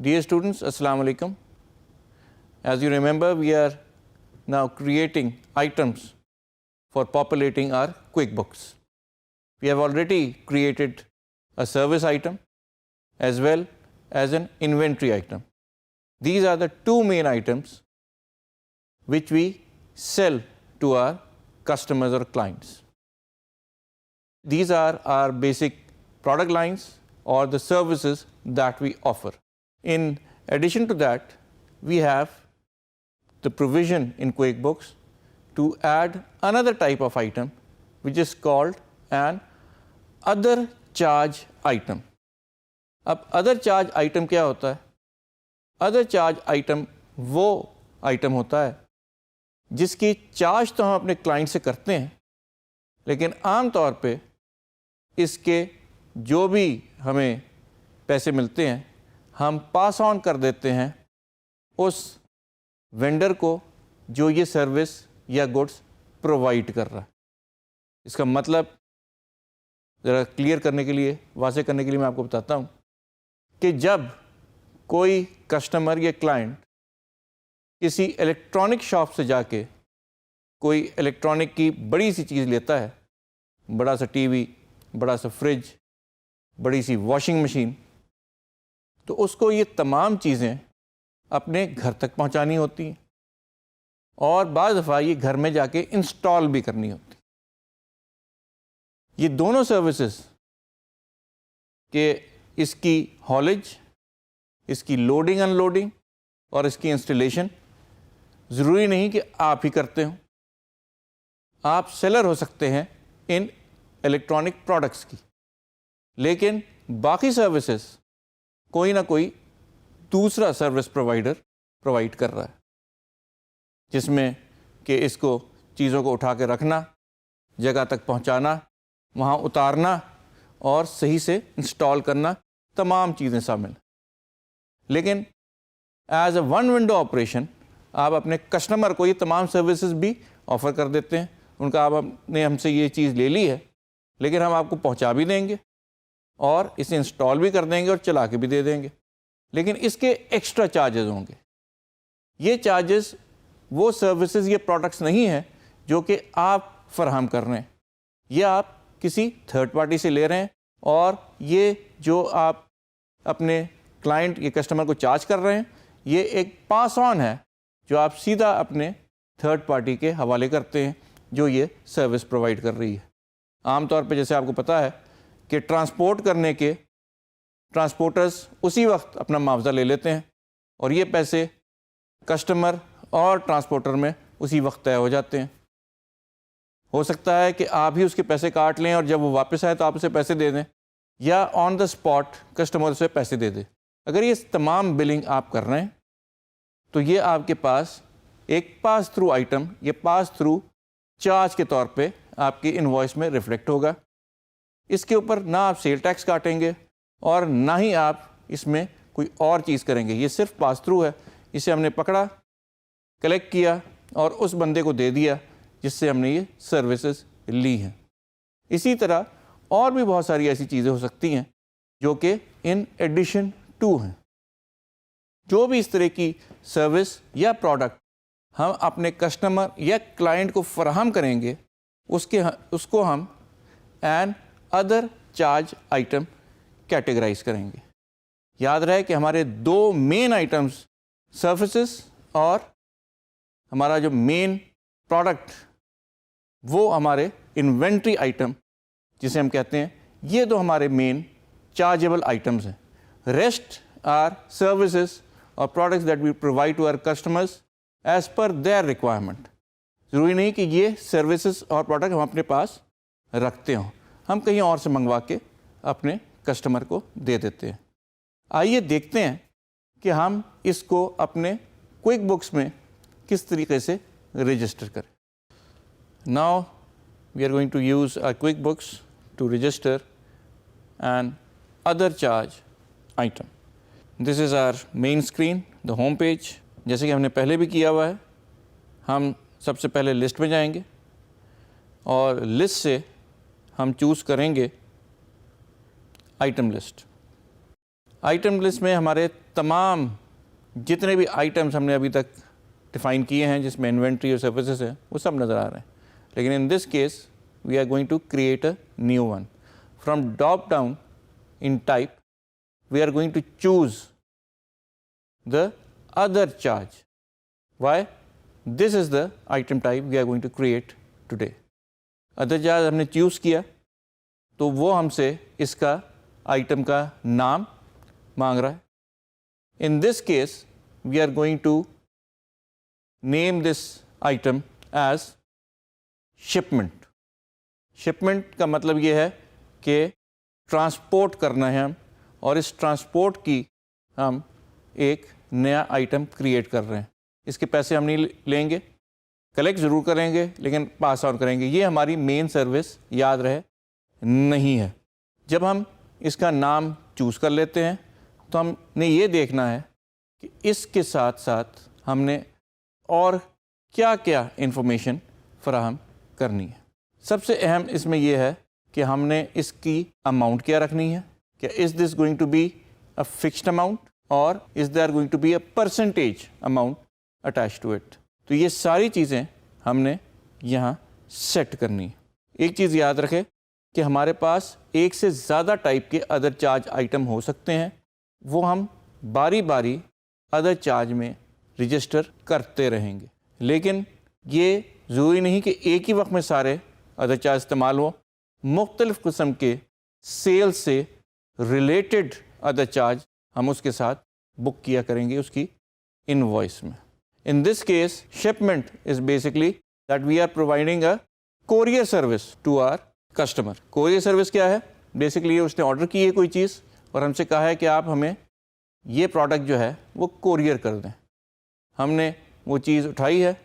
Dear students, Assalamu alaikum. As you remember, we are now creating items for populating our QuickBooks. We have already created a service item as well as an inventory item. These are the two main items which we sell to our customers or clients. These are our basic product lines or the services that we offer. In addition to that, we have the provision in QuickBooks to add another type of item which is called an other charge item. अब other charge item क्या होता है? Other charge item वो item होता है जिसकी charge तो हम अपने क्लाइंट से करते हैं, लेकिन आम तौर पे इसके जो भी हमें पैसे मिलते हैं हम पास ऑन कर देते हैं उस वेंडर को जो ये सर्विस या गुड्स प्रोवाइड कर रहा है. इसका मतलब ज़रा क्लियर करने के लिए, वाज़ेह करने के लिए मैं आपको बताता हूँ कि जब कोई कस्टमर या क्लाइंट किसी इलेक्ट्रॉनिक शॉप से जाके कोई इलेक्ट्रॉनिक की बड़ी सी चीज़ लेता है, बड़ा सा टीवी, बड़ा सा फ्रिज, बड़ी सी वॉशिंग मशीन, तो उसको ये तमाम चीज़ें अपने घर तक पहुंचानी होती हैं और बाज़ दफ़ा ये घर में जाके इंस्टॉल भी करनी होती. ये दोनों सर्विसेज के इसकी हॉलेज, इसकी लोडिंग अनलोडिंग और इसकी इंस्टॉलेशन ज़रूरी नहीं कि आप ही करते हो. आप सेलर हो सकते हैं इन इलेक्ट्रॉनिक प्रोडक्ट्स की, लेकिन बाकी सर्विसेज कोई ना कोई दूसरा सर्विस प्रोवाइडर प्रोवाइड कर रहा है, जिसमें कि इसको चीज़ों को उठा के रखना, जगह तक पहुंचाना, वहाँ उतारना और सही से इंस्टॉल करना, तमाम चीज़ें शामिल. लेकिन as a one window operation आप अपने कस्टमर को ये तमाम सर्विसेज भी ऑफ़र कर देते हैं. उनका आपने हमसे ये चीज़ ले ली है, लेकिन हम आपको पहुंचा भी देंगे और इसे इंस्टॉल भी कर देंगे और चला के भी दे देंगे, लेकिन इसके एक्स्ट्रा चार्जेस होंगे. ये चार्जेस वो सर्विसेज या प्रोडक्ट्स नहीं हैं जो कि आप फराहम कर रहे हैं, ये आप किसी थर्ड पार्टी से ले रहे हैं और ये जो आप अपने क्लाइंट या कस्टमर को चार्ज कर रहे हैं ये एक पास ऑन है जो आप सीधा अपने थर्ड पार्टी के हवाले करते हैं जो ये सर्विस प्रोवाइड कर रही है. आमतौर पे जैसे आपको पता है कि ट्रांसपोर्ट करने के ट्रांसपोर्टर्स उसी वक्त अपना मुआवजा ले लेते हैं और ये पैसे कस्टमर और ट्रांसपोर्टर में उसी वक्त तय हो जाते हैं. हो सकता है कि आप ही उसके पैसे काट लें और जब वो वापस आए तो आप उसे पैसे दे दें, या ऑन द स्पॉट कस्टमर उसे पैसे दे दे. अगर ये तमाम बिलिंग आप कर रहे हैं तो ये आपके पास एक पास थ्रू आइटम, ये पास थ्रू चार्ज के तौर पे आपकी इनवॉइस में रिफ्लेक्ट होगा. इसके ऊपर ना आप सेल टैक्स काटेंगे और ना ही आप इसमें कोई और चीज़ करेंगे. ये सिर्फ पास थ्रू है. इसे हमने पकड़ा, कलेक्ट किया और उस बंदे को दे दिया जिससे हमने ये सर्विसेज ली हैं. इसी तरह और भी बहुत सारी ऐसी चीज़ें हो सकती हैं जो कि इन एडिशन टू हैं. जो भी इस तरह की सर्विस या प्रोडक्ट हम अपने कस्टमर या क्लाइंट को फराहम करेंगे उसको हम another charge item categorise करेंगे. याद रहे कि हमारे दो मेन आइटम्स सर्विसेज और हमारा जो मेन प्रोडक्ट वो हमारे इन्वेंट्री आइटम जिसे हम कहते हैं, ये दो हमारे मेन चार्जेबल आइटम्स हैं. रेस्ट आर सर्विसेज और products that we provide to our customers as per their requirement. ज़रूरी नहीं कि ये सर्विसेज और प्रोडक्ट हम अपने पास रखते हों, हम कहीं और से मंगवा के अपने कस्टमर को दे देते हैं. आइए देखते हैं कि हम इसको अपने क्विक बुक्स में किस तरीके से रजिस्टर करें. Now we are going to use our QuickBooks to register another charge item. This is our main screen, the home page. जैसे कि हमने पहले भी किया हुआ है, हम सबसे पहले लिस्ट में जाएंगे और लिस्ट से हम चूज़ करेंगे आइटम लिस्ट. आइटम लिस्ट में हमारे तमाम जितने भी आइटम्स हमने अभी तक डिफाइन किए हैं जिसमें इन्वेंट्री और सर्विसेज है वो सब नज़र आ रहे हैं, लेकिन in this case we are going to create a new one from drop down in type. We are going to choose the other charge. Why? This is the item type we are going to create today. Other charge हमने choose किया तो वो हमसे इसका item का नाम मांग रहा है. In this case we are going to name this item as shipment. Shipment का मतलब ये है कि ट्रांसपोर्ट करना है हम, और इस ट्रांसपोर्ट की हम एक नया आइटम क्रिएट कर रहे हैं. इसके पैसे हम नहीं लेंगे, कलेक्ट ज़रूर करेंगे लेकिन पास ऑन करेंगे. ये हमारी मेन सर्विस याद रहे नहीं है. जब हम इसका नाम चूज़ कर लेते हैं तो हमने ये देखना है कि इसके साथ साथ हमने और क्या क्या इन्फॉर्मेशन फराहम करनी है. सबसे अहम इसमें यह है कि हमने इसकी अमाउंट क्या रखनी है. क्या is this going to be a fixed amount और is there going to be a percentage amount attach to it. तो ये सारी चीज़ें हमने यहाँ सेट करनी है. एक चीज़ याद रखें कि हमारे पास एक से ज़्यादा टाइप के अदर चार्ज आइटम हो सकते हैं, वो हम बारी बारी अदर चार्ज में रजिस्टर करते रहेंगे, लेकिन ये ज़रूरी नहीं कि एक ही वक्त में सारे अदर चार्ज इस्तेमाल हो. मुख्तलिफ़ किस्म के सेल से रिलेटेड अदर चार्ज हम उसके साथ बुक किया करेंगे उसकी इनवॉइस में. In this case, shipment is basically that we are providing a courier service to our customer. Courier service क्या है? Basically उसने ऑर्डर की है कोई चीज़ और हमसे कहा है कि आप हमें ये प्रोडक्ट जो है वो कोरियर कर दें. हमने वो चीज़ उठाई है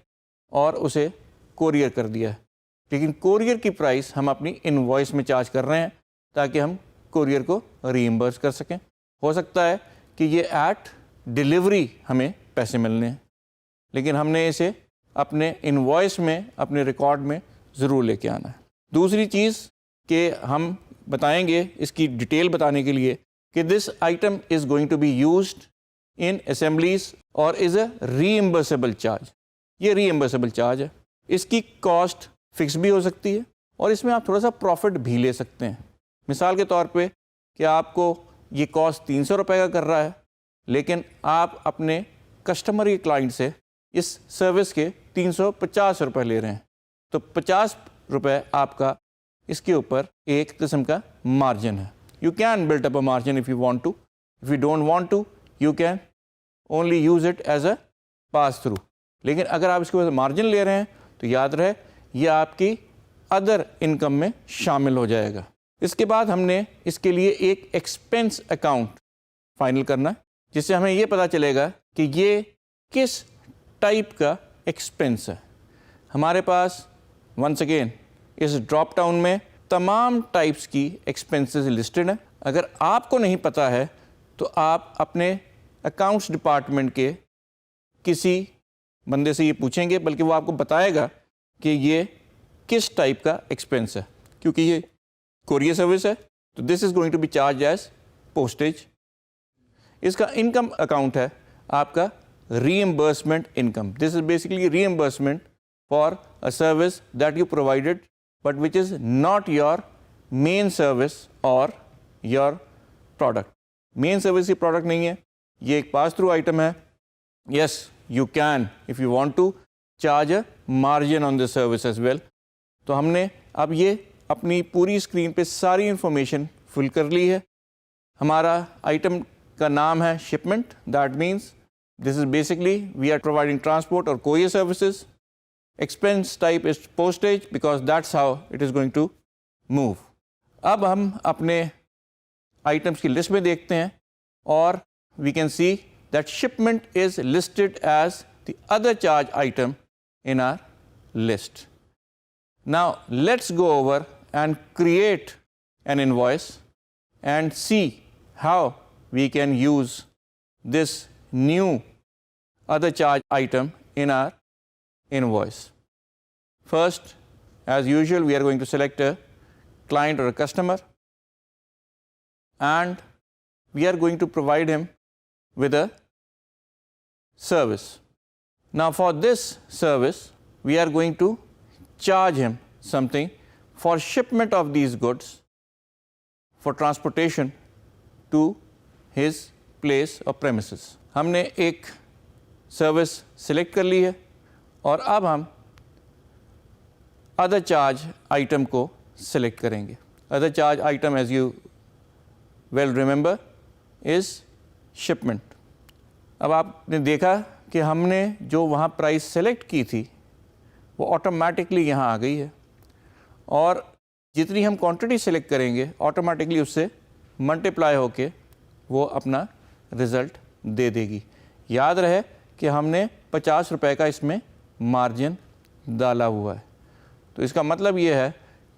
और उसे कोरियर कर दिया है, लेकिन कोरियर की प्राइस हम अपनी इनवॉइस में चार्ज कर रहे हैं ताकि हम कोरियर को रीइंबर्स कर सकें. हो सकता है कि ये एट डिलीवरी हमें पैसे मिलने हैं, लेकिन हमने इसे अपने इनवॉइस में अपने रिकॉर्ड में ज़रूर लेके आना है. दूसरी चीज़ कि हम बताएंगे इसकी डिटेल बताने के लिए कि this item is going to be used in assemblies और इज़ अ रीइंबर्सेबल चार्ज. ये रीइंबर्सेबल चार्ज है, इसकी कॉस्ट फिक्स भी हो सकती है और इसमें आप थोड़ा सा प्रॉफिट भी ले सकते हैं. मिसाल के तौर पे कि आपको ये कॉस्ट 300 रुपये का कर रहा है, लेकिन आप अपने कस्टमर या क्लाइंट से इस सर्विस के 350 रुपये ले रहे हैं, तो 50 रुपये आपका इसके ऊपर एक किस्म का मार्जिन है. You can build up a margin if you want to. If you don't want to you can only use it as a pass through. लेकिन अगर आप इसके ऊपर मार्जिन ले रहे हैं तो याद रहे ये आपकी अदर इनकम में शामिल हो जाएगा. इसके बाद हमने इसके लिए एक एक्सपेंस अकाउंट फाइनल करना है, जिससे हमें ये पता चलेगा कि ये किस टाइप का एक्सपेंस है. हमारे पास वंस अगेन इस ड्रॉप डाउन में तमाम टाइप्स की एक्सपेंसेस लिस्टेड हैं. अगर आपको नहीं पता है तो आप अपने अकाउंट्स डिपार्टमेंट के किसी बंदे से ये पूछेंगे, बल्कि वो आपको बताएगा कि ये किस टाइप का एक्सपेंस है. क्योंकि ये कोरियर सर्विस है तो this is going to be charge as postage. इसका इनकम अकाउंट है आपका reimbursement income. This is basically reimbursement for a service that you provided but which is not your main service or your product. Main service he product नहीं है, ये एक pass through item है. Yes, you can if you want to charge a margin on this service as well. तो हमने अब ये अपनी पूरी स्क्रीन पे सारी इंफॉर्मेशन फिल कर ली है. हमारा आइटम का नाम है shipment. That means this is basically we are providing transport or courier services. Expense type is postage because that's how it is going to move. अब हम अपने आइटम्स की लिस्ट में देखते हैं और we can see that shipment is listed as the other charge item in our list. Now let's go over and create an invoice and see how we can use this new other charge item in our invoice. First, as usual, we are going to select a client or a customer and we are going to provide him with a service. Now for this service, we are going to charge him something for shipment of these goods, for transportation to his place or premises. ہم نے ایک service select کر لی ہے اور اب ہم other charge item کو سلیکٹ کریں گے. Other charge item as you will remember is shipment. اب آپ نے دیکھا کہ ہم نے جو وہاں پرائس سلیکٹ کی تھی وہ آٹومیٹکلی یہاں آ گئی ہے اور جتنی ہم کوانٹٹی سلیکٹ کریں گے آٹومیٹکلی اس سے ملٹیپلائی ہو کے وہ اپنا رزلٹ دے دے گی. یاد رہے کہ ہم نے 50 روپے کا اس میں مارجن ڈالا ہوا ہے. تو اس کا مطلب یہ ہے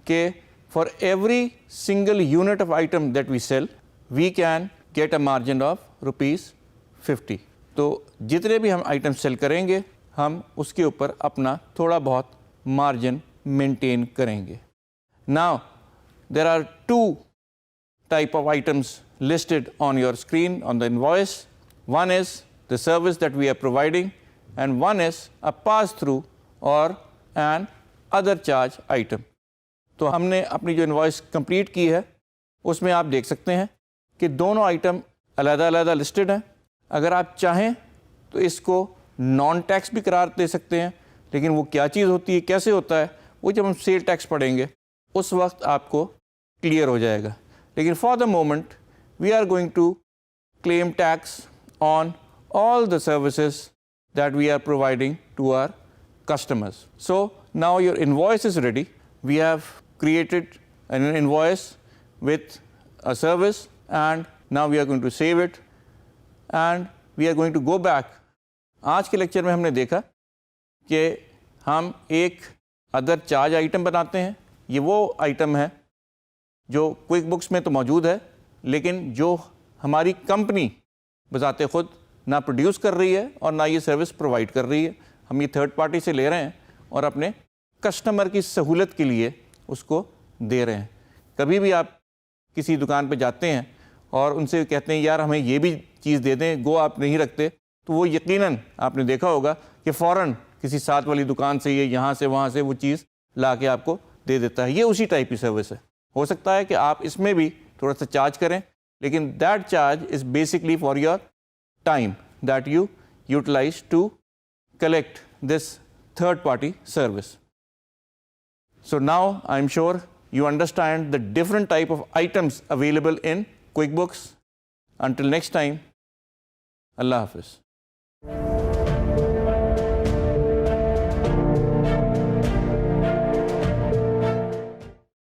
کہ for every single unit of item that we sell we can get a margin of ₹50. تو جتنے بھی ہم آئٹم سیل کریں گے ہم اس کے اوپر اپنا تھوڑا بہت مارجن مینٹین کریں گے. Now there are two type of items listed on your screen on the invoice. One is the service that we are providing and one is a pass-through or an other charge item. تو ہم نے اپنی جو invoice complete کی ہے اس میں آپ دیکھ سکتے ہیں کہ دونوں آئٹم علیحدہ علیحدہ لسٹڈ ہیں. اگر آپ چاہیں تو اس کو نان ٹیکس بھی قرار دے سکتے ہیں, لیکن وہ کیا چیز ہوتی ہے, کیسے ہوتا ہے, وہ جب ہم سیل ٹیکس پڑھیں گے اس وقت آپ کو کلیئر ہو جائے گا. لیکن for the moment we are going to claim tax on all the services that we are providing to our customers. So now your invoice is ready. We have created an invoice with a service and now we are going to save it and we are going to go back. آج کے lecture میں ہم نے دیکھا کہ ہم ایک other charge item بناتے ہیں. یہ وہ آئٹم ہے جو کوئک بکس میں تو موجود ہے لیکن جو ہماری کمپنی بذات خود نہ پروڈیوس کر رہی ہے اور نہ یہ سروس پرووائڈ کر رہی ہے. ہم یہ تھرڈ پارٹی سے لے رہے ہیں اور اپنے کسٹمر کی سہولت کے لیے اس کو دے رہے ہیں. کبھی بھی آپ کسی دکان پہ جاتے ہیں اور ان سے کہتے ہیں یار ہمیں یہ بھی چیز دے دیں, گو آپ نہیں رکھتے, تو وہ یقیناً آپ نے دیکھا ہوگا کہ فوراً کسی ساتھ والی دکان سے یہ یہاں سے وہاں سے وہ چیز لا کے آپ کو دے دیتا ہے. یہ اسی ٹائپ کی سروس ہے. ہو سکتا ہے کہ آپ اس میں بھی تھوڑا سا چارج کریں, لیکن that charge is basically for your time that you utilize to collect this third party service. So now I'm sure you understand the different type of items available in QuickBooks. Until next time, Allah Hafiz.